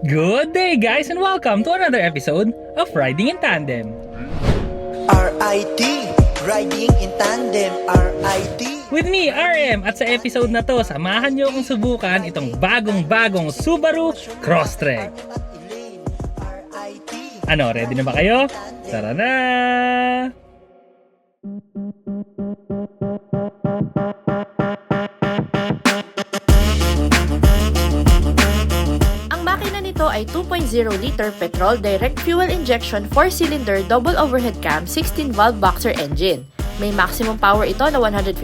Good day guys and welcome to another episode of Riding in Tandem. RIT, Riding in Tandem, RIT. With me, RM, at sa episode na to, samahan nyo akong subukan itong bagong Subaru Crosstrek. Ano, ready na ba kayo? Tara na! Ang makina nito ay 2.0-liter petrol direct fuel injection 4-cylinder double overhead cam 16-valve boxer engine. May maximum power ito na 156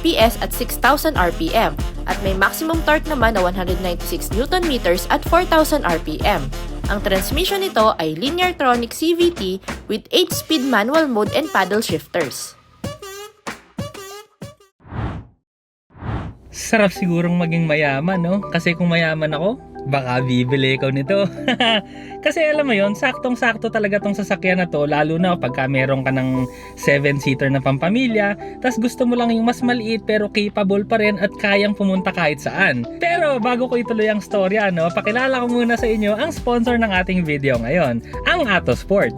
PS at 6,000 RPM at may maximum torque naman na 196 Nm at 4,000 RPM. Ang transmission nito ay Lineartronic CVT with 8-speed manual mode and paddle shifters. Sarap sigurong maging mayaman, no? Kasi kung mayaman ako, baka bibili ko nito. Kasi alam mo yon, saktong-sakto talaga tong sasakyan na to, lalo na pagka meron ka ng 7-seater na pampamilya, tas gusto mo lang yung mas maliit pero capable pa rin at kayang pumunta kahit saan. Pero bago ko ituloy ang storya, no, pakilala ko muna sa inyo ang sponsor ng ating video ngayon, ang Autosport.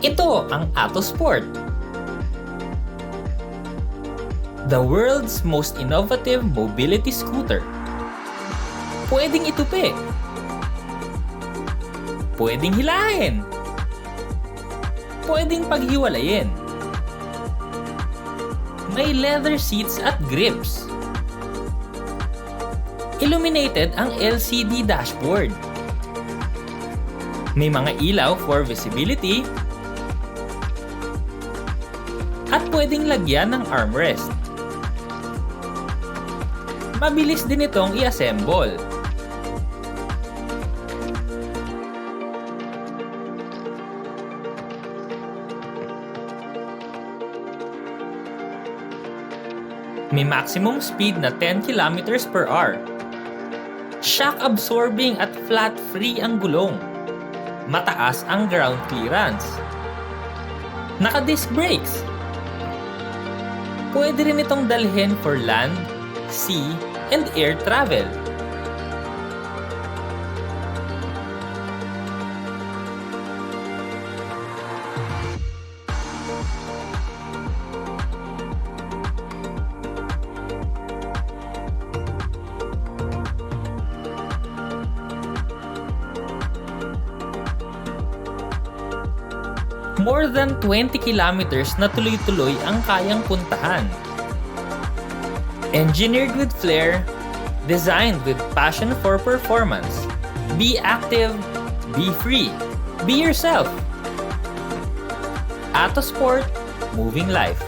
Ito ang Autosport, the world's most innovative mobility scooter. Pwedeng itupi, pwedeng hilahin, pwedeng paghiwalayin. May leather seats at grips. Illuminated ang LCD dashboard. May mga ilaw for visibility. At pwedeng lagyan ng armrest. Mabilis din itong i-assemble. May maximum speed na 10 km/h. Shock absorbing at flat free ang gulong. Mataas ang ground clearance. Naka-disc brakes. Pwede rin itong dalhin for land, sea, and air travel. More than 20 kilometers na tuloy-tuloy ang kayang puntahan. Engineered with flair, designed with passion for performance. Be active, be free, be yourself. Autosport, moving life.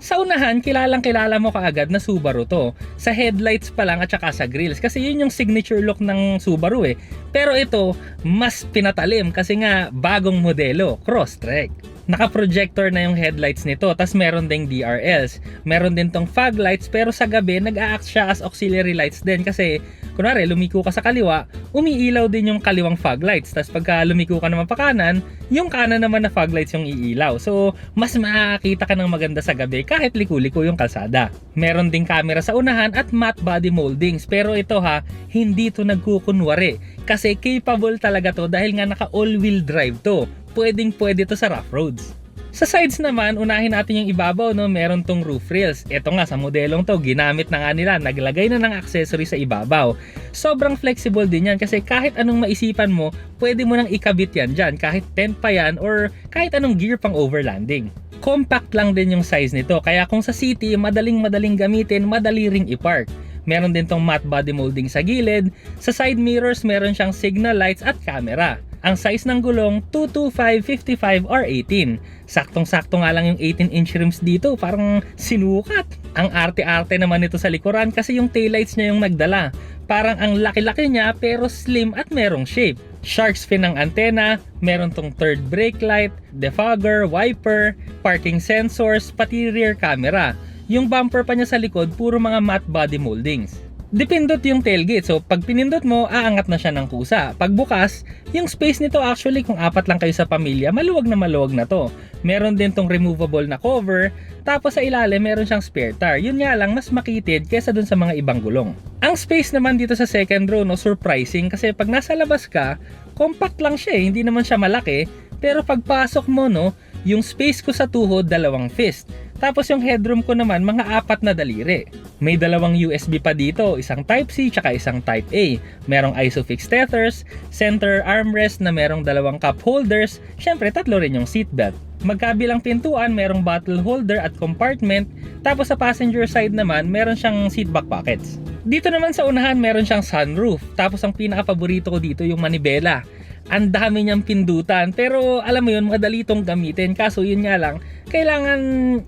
Sa unahan, kilalang-kilala mo kaagad na Subaru to. Sa headlights pa lang at saka sa grills. Kasi yun yung signature look ng Subaru eh. Pero ito, mas pinatalim kasi nga bagong modelo, Crosstrek. Naka-projector na yung headlights nito, tas meron ding DRLs. Meron din tong fog lights pero sa gabi nag-a-act siya as auxiliary lights din kasi kunwari lumiko ka sa kaliwa, umiilaw din yung kaliwang fog lights. Tas pagka lumiko ka naman pa kanan, yung kanan naman na fog lights yung iilaw. So, mas makakita ka ng maganda sa gabi kahit liku-liko yung kalsada. Meron ding camera sa unahan at matte body moldings. Pero ito ha, hindi to nagkukunwari. Kasi capable talaga to dahil nga naka all-wheel drive to. Pwedeng-pwede to sa rough roads. Sa sides naman, unahin natin yung ibabaw, no? Meron tong roof rails. Ito nga, sa modelong to, ginamit na nga nila. Naglagay na ng accessory sa ibabaw. Sobrang flexible din yan kasi kahit anong maisipan mo, pwede mo nang ikabit yan dyan. Kahit tent pa yan or kahit anong gear pang overlanding. Compact lang din yung size nito. Kaya kung sa city, madaling gamitin, madali ring i-park. Meron din tong matte body molding sa gilid. Sa side mirrors, meron siyang signal lights at camera. Ang size ng gulong, 225, 55, or 18. Saktong-sakto nga lang yung 18-inch rims dito, parang sinukat. Ang arte-arte naman nito sa likuran kasi yung taillights niya yung nagdala. Parang ang laki-laki niya pero slim at merong shape. Shark's fin ang antena, meron tong third brake light, defogger, wiper, parking sensors, pati rear camera. Yung bumper pa niya sa likod, puro mga matte body moldings. Dipindot yung tailgate. So, pag pinindot mo, aangat na siya ng kusa. Pag bukas, yung space nito actually, kung 4 lang kayo sa pamilya, maluwag na to. Meron din tong removable na cover. Tapos sa ilalim, meron siyang spare tire. Yun nga lang, mas makitid kesa dun sa mga ibang gulong. Ang space naman dito sa second row, no, surprising. Kasi pag nasa labas ka, compact lang siya eh. Hindi naman siya malaki. Pero pagpasok mo, no, yung space ko sa tuhod, 2 fist. Tapos yung headroom ko naman, mga 4 na daliri. May 2 USB pa dito, isang Type-C tsaka isang Type-A. Merong ISOFIX tethers, center armrest na merong 2 cup holders, syempre 3 rin yung seatbelt. Magkabilang pintuan, merong bottle holder at compartment, tapos sa passenger side naman, meron siyang seat back pockets. Dito naman sa unahan, meron siyang sunroof, tapos ang pinaka-paborito ko dito yung manibela. Ang dami niyang pindutan, pero alam mo yun, madali itong gamitin. Kaso yun nga lang, kailangan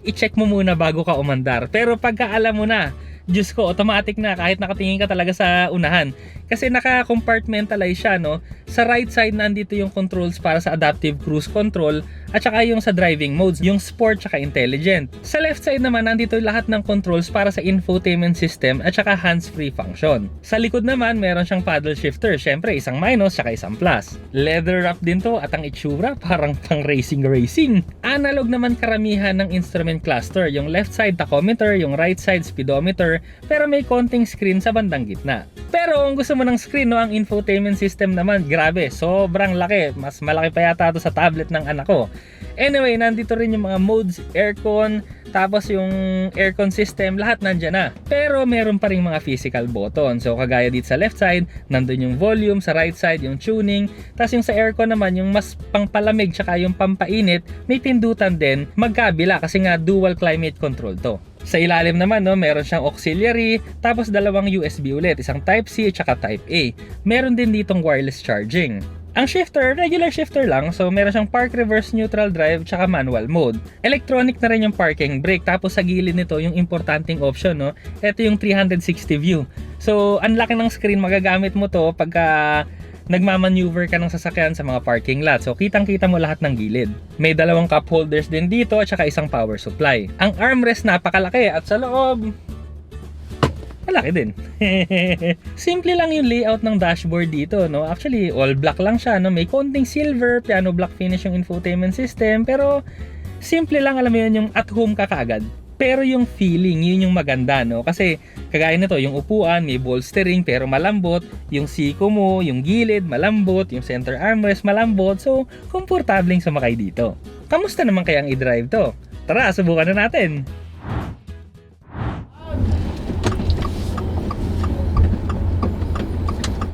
i-check mo muna bago ka umandar. Pero pagka alam mo na, Diyos ko, automatic na kahit nakatingin ka talaga sa unahan. Kasi naka-compartmentalize siya, no? Sa right side nandito yung controls para sa adaptive cruise control at saka yung sa driving modes, yung sport tsaka intelligent. Sa left side naman nandito lahat ng controls para sa infotainment system at saka hands-free function. Sa likod naman meron siyang paddle shifter, syempre isang minus tsaka isang plus. Leather wrap din to at ang itsura parang pang racing. Analog naman karamihan ng instrument cluster, yung left side tachometer, yung right side speedometer, pero may konting screen sa bandang gitna. Pero kung gusto mo ng screen, no, ang infotainment system naman, grabe, sobrang laki. Mas malaki pa yata ito sa tablet ng anak ko. Anyway, nandito rin yung mga modes, aircon, tapos yung aircon system, lahat nandyan na. Pero meron pa rin mga physical button. So kagaya dito sa left side, nandun yung volume, sa right side yung tuning, tapos yung sa aircon naman, yung mas pangpalamig tsaka yung pampainit, may pindutan din magkabila kasi nga dual climate control to. Sa ilalim naman, no, meron siyang auxiliary, tapos 2 USB ulit, isang Type-C at saka Type-A. Meron din ditong wireless charging. Ang shifter, regular shifter lang, so meron siyang park reverse neutral drive tsaka manual mode. Electronic na rin yung parking brake, tapos sa gilid nito yung importanteng option, no, ito yung 360 view. So ang laki ng screen, magagamit mo to pagka nagmamaneuver ka ng sasakyan sa mga parking lot. So kitang-kita mo lahat ng gilid. May 2 cup holders din dito at saka isang power supply. Ang armrest napakalaki at sa loob malaki din. Simple lang yung layout ng dashboard dito, no? Actually, all black lang siya, no? May konting silver, piano black finish yung infotainment system, pero simple lang, alam mo yun, yung at home ka kaagad. Pero yung feeling, yun yung maganda, no? Kasi kagaya nito, yung upuan, may bolstering pero malambot, yung siko mo, yung gilid, malambot, yung center armrest, malambot. So, komportableng sumakay dito. Kamusta naman kayang i-drive to? Tara, subukan na natin!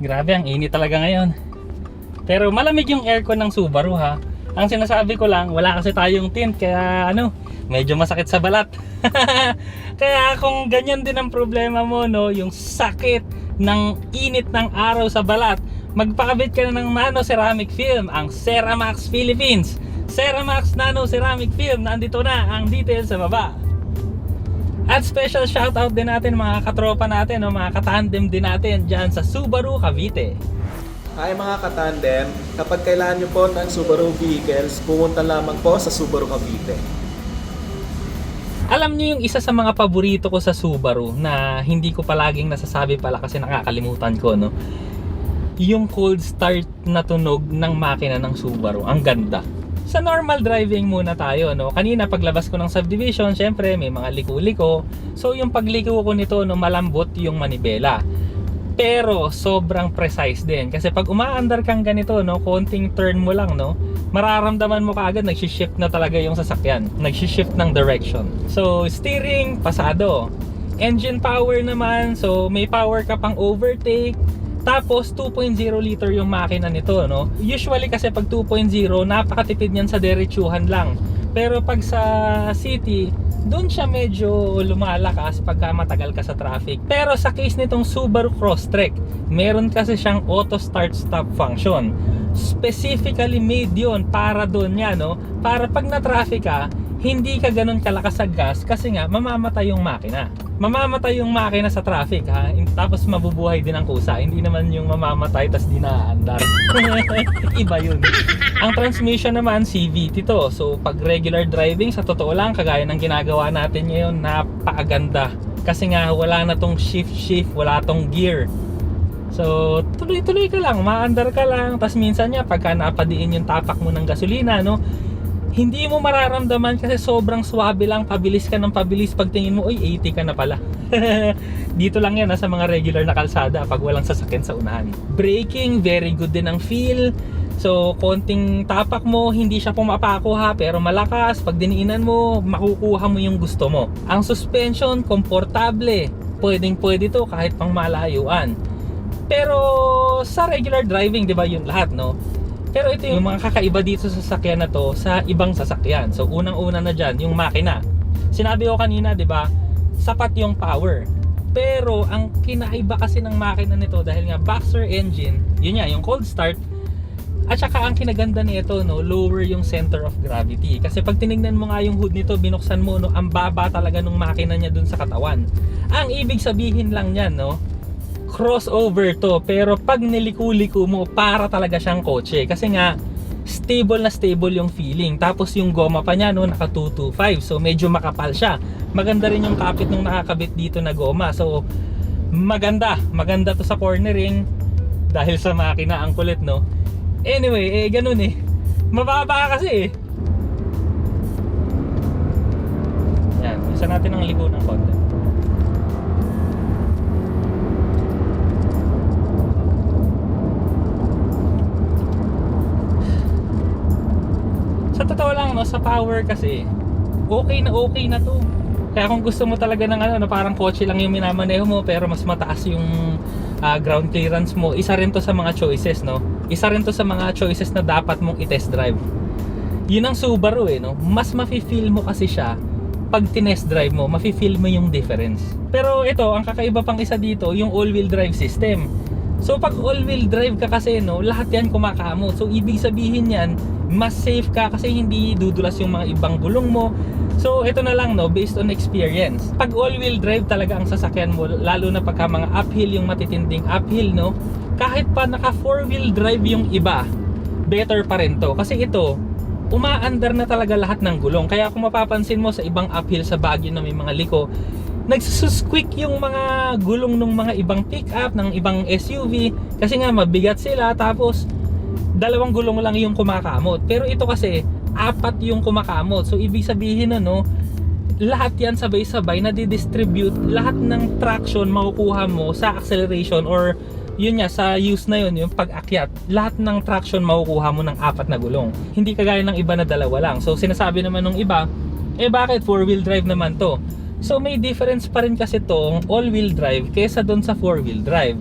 Grabe, ang init talaga ngayon. Pero malamig yung aircon ng Subaru, ha. Ang sinasabi ko lang, wala kasi tayong tint, kaya medyo masakit sa balat. Kaya kung ganyan din ang problema mo, no, yung sakit ng init ng araw sa balat, magpakabit ka na ng nano ceramic film, ang Ceramax Philippines. Ceramax Nano Ceramic Film, nandito na ang details sa baba. At special shoutout din natin mga katropa natin, no, mga katandem din natin dyan sa Subaru Cavite. Hi mga katandem, kapag kailangan nyo po ng Subaru vehicles, pumunta lamang po sa Subaru Cavite. Alam niyo yung isa sa mga paborito ko sa Subaru na hindi ko palaging nasasabi pala kasi nakakalimutan ko, no? Yung cold start na tunog ng makina ng Subaru, ang ganda. Sa normal driving muna tayo, no? Kanina paglabas ko ng subdivision, syempre may mga liko-liko. So yung pagliko ko nito, no, malambot yung manibela. Pero sobrang precise din kasi pag umaandar kang ganito, no, konting turn mo lang, no, mararamdaman mo kaagad nagshi-shift na talaga yung sasakyan, nagshi-shift ng direction. So steering pasado, engine power naman, so may power ka pang overtake. Tapos 2.0 liter yung makina nito, no. Usually kasi pag 2.0 napakatipid niyan sa diretsuhan lang. Pero pag sa city, doon siya medyo lumalakas pagka matagal ka sa traffic. Pero sa case nitong Subaru Crosstrek, meron kasi siyang auto start stop function. Specifically made yun para doon niya, no? Para pag na-traffic ka, hindi ka ganun kalakas sa gas kasi nga mamamatay yung makina. Mamamatay yung makina sa traffic, ha? Tapos mabubuhay din ang kusa. Hindi naman yung mamamatay tas di naaandar. Iba yun. Ang transmission naman CVT to. So pag regular driving, sa totoo lang, kagaya ng ginagawa natin ngayon, napakaganda Kasi nga wala na tong shift, wala tong gear. So tuloy-tuloy ka lang, maandar ka lang. Tapos minsan niya pagka napadiin yung tapak mo ng gasolina, no, hindi mo mararamdaman kasi sobrang swabe lang, pabilis ka ng pabilis. Pagtingin mo, oy, 80 ka na pala. Dito lang yan sa mga regular na kalsada pag walang sasakyan sa unahan. Braking, very good din ang feel. So konting tapak mo, hindi siya pumapako ha, pero malakas. Pag diniinan mo, makukuha mo yung gusto mo. Ang suspension, komportable. Pwedeng pwede to kahit pang malayuan. Pero sa regular driving, di ba yun lahat, no? Pero ito yung mga kakaiba dito sa sasakyan na to sa ibang sasakyan. So unang-una na dyan, yung makina. Sinabi ko kanina, di ba, sapat yung power. Pero ang kinaiba kasi ng makina nito dahil nga boxer engine, yun nga, yung cold start. At saka ang kinaganda nito, no, lower yung center of gravity. Kasi pag tinignan mo nga yung hood nito, binuksan mo, no, ang baba talaga ng makina niya dun sa katawan. Ang ibig sabihin lang niyan, no, crossover to, pero pag niliko-liko mo, para talaga siyang kotse. Kasi nga, stable na stable yung feeling. Tapos yung goma pa niya, no, naka 225. So medyo makapal siya. Maganda rin yung kapit nung nakakabit dito na goma. So maganda to sa cornering dahil sa makina, ang kulit, no. Anyway, ganun mababa kasi yan, isa natin ang ligo ng konti. Sa totoo lang, no, sa power kasi okay na to. Kaya kung gusto mo talaga ng ano, parang kotse lang yung minamaneho mo pero mas mataas yung ground clearance mo, isa rin to sa mga choices, no? Isa rin to sa mga choices na dapat mong i-test drive. Yun ang Subaru, no? Mas mafe-feel mo kasi siya pag tinest drive mo, mafe-feel mo yung difference. Pero ito, ang kakaiba pang isa dito, yung all-wheel drive system. So pag all-wheel drive ka kasi, no, lahat yan kumakamo. So ibig sabihin yan, mas safe ka kasi hindi dudulas yung mga ibang gulong mo. So ito na lang, no, based on experience. Pag all-wheel drive talaga ang sasakyan mo, lalo na pagka mga uphill, yung matitinding uphill, no, kahit pa naka 4-wheel drive yung iba, better pa rin to. Kasi ito, umaandar na talaga lahat ng gulong. Kaya kung mapapansin mo sa ibang uphill sa Baguio na may mga liko, nagsusqueak yung mga gulong ng mga ibang pick-up, ng ibang SUV. Kasi nga mabigat sila, tapos dalawang gulong lang yung kumakamot. Pero ito kasi, 4 yung kumakamot. So ibig sabihin, no, lahat yan sabay-sabay na di-distribute. Lahat ng traction makukuha mo sa acceleration or yun nga, sa use na yun, yung pag-akyat, lahat ng traction makukuha mo ng 4 na gulong. Hindi kagaya ng iba na 2 lang. So sinasabi naman ng iba, bakit 4-wheel drive naman to? So may difference pa rin kasi tong all-wheel drive kesa doon sa 4-wheel drive.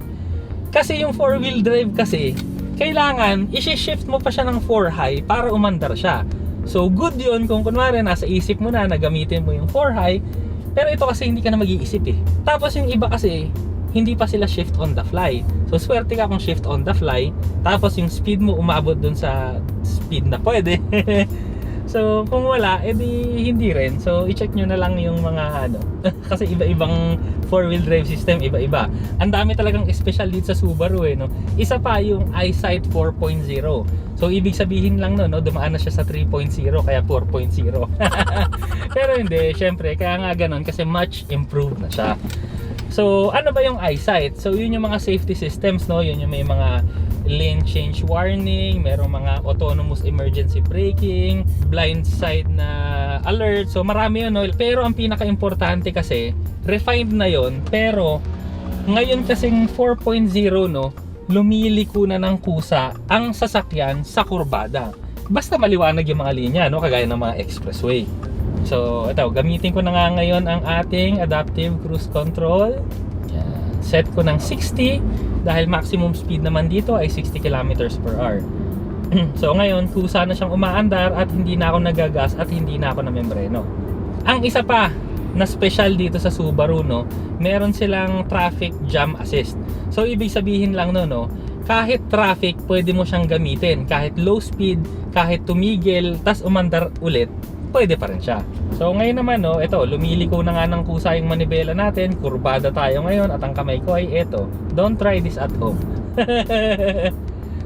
Kasi yung 4-wheel drive kasi, kailangan i-shift mo pa siya ng 4 high para umandar siya. So good yun kung kunwari nasa isip mo na gamitin mo yung 4 high, pero ito kasi hindi ka na mag-iisip Tapos yung iba kasi, hindi pa sila shift on the fly. So swerte ka kung shift on the fly, tapos yung speed mo umabot dun sa speed na pwede. So kung wala, edi hindi rin. So i-check nyo na lang yung mga ano kasi iba-ibang 4-wheel drive system, iba-iba. Ang dami talagang special dito sa Subaru no. Isa pa yung EyeSight 4.0. So ibig sabihin lang no, dumaan na siya sa 3.0 kaya 4.0. Pero hindi, syempre kaya nga ganun kasi much improved na siya. So ano ba yung EyeSight? So yun yung mga safety systems, no. Yun yung may mga lane change warning, merong mga autonomous emergency braking, blind side na alert. So marami yun, no? Pero ang pinaka-importante kasi refined na yon, pero ngayon kasing 4.0, no, lumiliko na ng kusa ang sasakyan sa kurbada. Basta maliwanag yung mga linya, no, kagaya ng mga expressway. So ito, gamitin ko na nga ngayon ang ating adaptive cruise control. Set ko ng 60 dahil maximum speed naman dito ay 60 km/h. So ngayon, kusa na siyang umaandar at hindi na ako nagagas at hindi na ako namembreno. Ang isa pa na special dito sa Subaru, no, meron silang traffic jam assist. So ibig sabihin lang no, kahit traffic pwede mo siyang gamitin. Kahit low speed, kahit tumigil, tas umandar ulit, pwede pa rin siya. So ngayon naman, no, ito, lumiliko na nga ng kusa yung manibela natin. Kurbada tayo ngayon at ang kamay ko ay ito. Don't try this at home.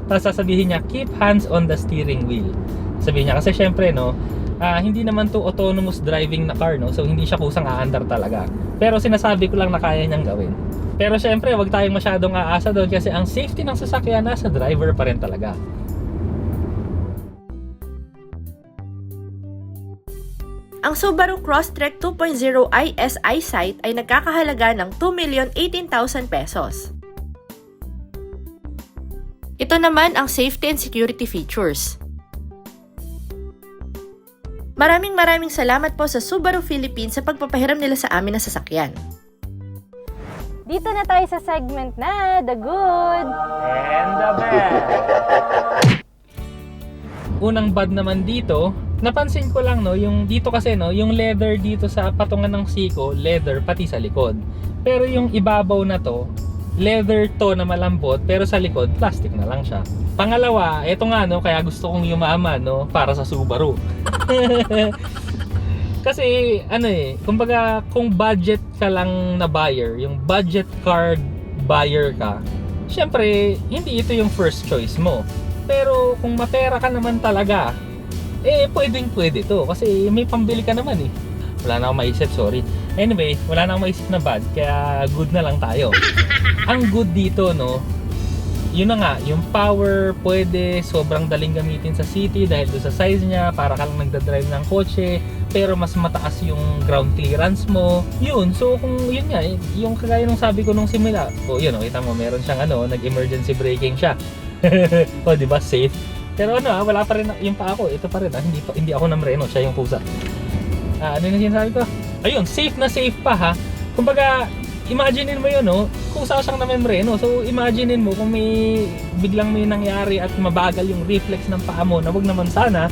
Tapos sasabihin niya, keep hands on the steering wheel. Sabihin niya kasi syempre, no, Hindi naman to autonomous driving na car, no? So hindi siya kusang aandar talaga. Pero sinasabi ko lang na kaya niyang gawin. Pero syempre, wag tayong masyadong aasa doon kasi ang safety ng sasakyan nasa driver pa rin talaga. Ang Subaru Crosstrek 2.0 IS EyeSight ay nagkakahalaga ng 2,018,000 pesos. Ito naman ang safety and security features. Maraming salamat po sa Subaru Philippines sa pagpapahiram nila sa amin ng sasakyan. Dito na tayo sa segment na The Good. And the bad. Unang bad naman dito, napansin ko lang, no, yung dito kasi, no, yung leather dito sa patungan ng siko, leather pati sa likod. Pero yung ibabaw na to, leather to na malambot, pero sa likod plastic na lang siya. Pangalawa, eto nga, no, kaya gusto kong yumaman, no, para sa Subaru. Kasi kumbaga kung budget ka lang na buyer, yung budget card buyer ka, syempre hindi ito yung first choice mo. Pero kung mapera ka naman talaga, pwede to kasi may pambili ka naman eh. Wala na akong maisip, sorry. Anyway, wala na akong maisip na bad, kaya good na lang tayo. Ang good dito, no, yun na nga, yung power pwede sobrang daling gamitin sa city dahil doon sa size niya, para ka lang nagdadrive ng kotse, pero mas mataas yung ground clearance mo. Yun, so kung yun nga, yung kagaya nung sabi ko nung simula, yun, kita mo, meron siyang nag-emergency braking siya. O, di ba, safe. Pero wala pa rin yung pa ako, ito pa rin, hindi ako namreno, siya yung kusa. Ano yung sinasabi ko? Ayun, safe na safe pa ha. Kumbaga, imaginein mo yun, no? Kusa siyang namembreno. So, imaginein mo kung biglang may nangyari at mabagal yung reflex ng paa mo, na wag naman sana.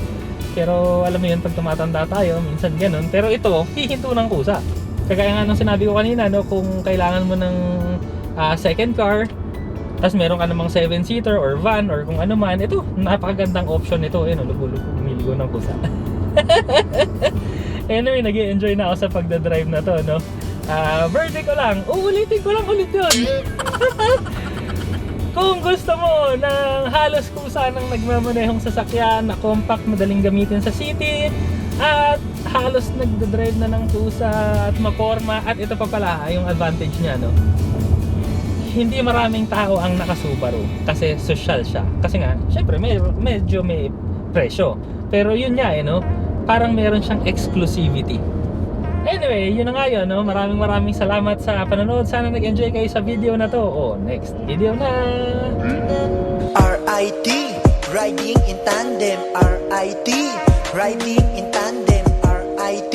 Pero alam mo yun, pag tumatanda tayo, minsan ganun. Pero ito, hihinto ng kusa. Kagaya nga nung sinabi ko kanina, no? Kung kailangan mo ng second car, tapos meron ka namang 7-seater or van or kung ano man, ito, napakagandang option ito. Ayun, lumiligo ng kusa. Anyway, nag-i-enjoy na ako sa pagdadrive na to, no? Verdict ko lang, uulitin ko lang ulit yun. Kung gusto mo ng halos kusa ng nagmamanehong sasakyan na compact, madaling gamitin sa city, at halos nagdadrive na ng kusa at maporma, at ito pa pala yung advantage niya, no? Hindi maraming tao ang naka-Subaru kasi social siya. Kasi nga, syempre medyo may presyo. Pero yun nga, no? Parang meron siyang exclusivity. Anyway, yun na nga yun, no? Maraming salamat sa panonood. Sana nag-enjoy kayo sa video na to. Next video na! RIT, riding in tandem. RIT, riding in tandem. RIT,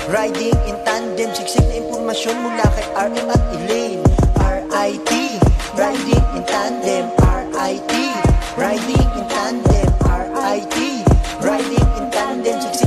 riding in tandem. Siksik na impormasyon mula kay RM at Elaine. RIT, riding in tandem. RIT, riding in tandem.